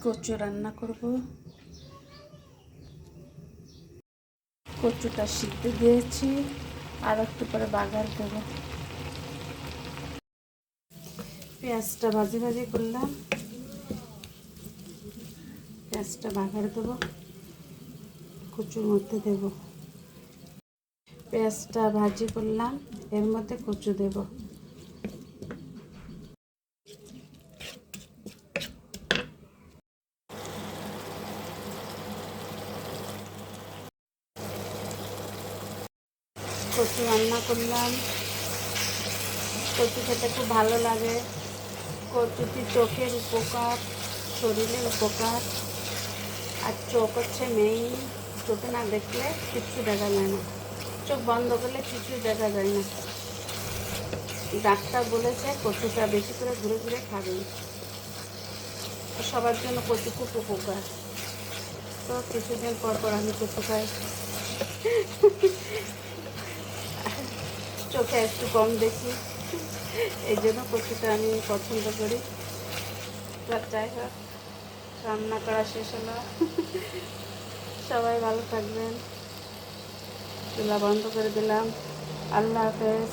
কচু রান্না করব। কচুটা সিদ্ধ দিয়েছি, আর একটু পরে বাগার দেবো। পেঁয়াজটা ভাজি ভাজি করলাম, পেঁয়াজটা বাগার দেবো, কচুর মধ্যে দেব। পেঁয়াজটা ভাজি করলাম, এর মধ্যে কচু দেব। কচু রান্না করলাম। কচু খেতে খুব ভালো লাগে। কচুটি চোখের উপকার, শরীরের উপকার। আর চোখ হচ্ছে মেইন, চোখে না দেখলে কিচ্ছু দেখা যায় না, চোখ বন্ধ করলে কিছু দেখা যায় না। ডাক্তার বলেছে কচুটা বেশি করে ঘুরে ঘুরে খাবেন। সবার জন্য কচু খুব উপকার। তো কিছুদিন পর পর আমি কচু খাই। চোখে একটু কম দেখি, এই জন্য কচুটা আমি পছন্দ করি। যাই হোক, রান্না করা শেষ হলো। সবাই ভালো থাকবেন। চুলা বন্ধ করে দিলাম। আল্লাহ হাফেজ।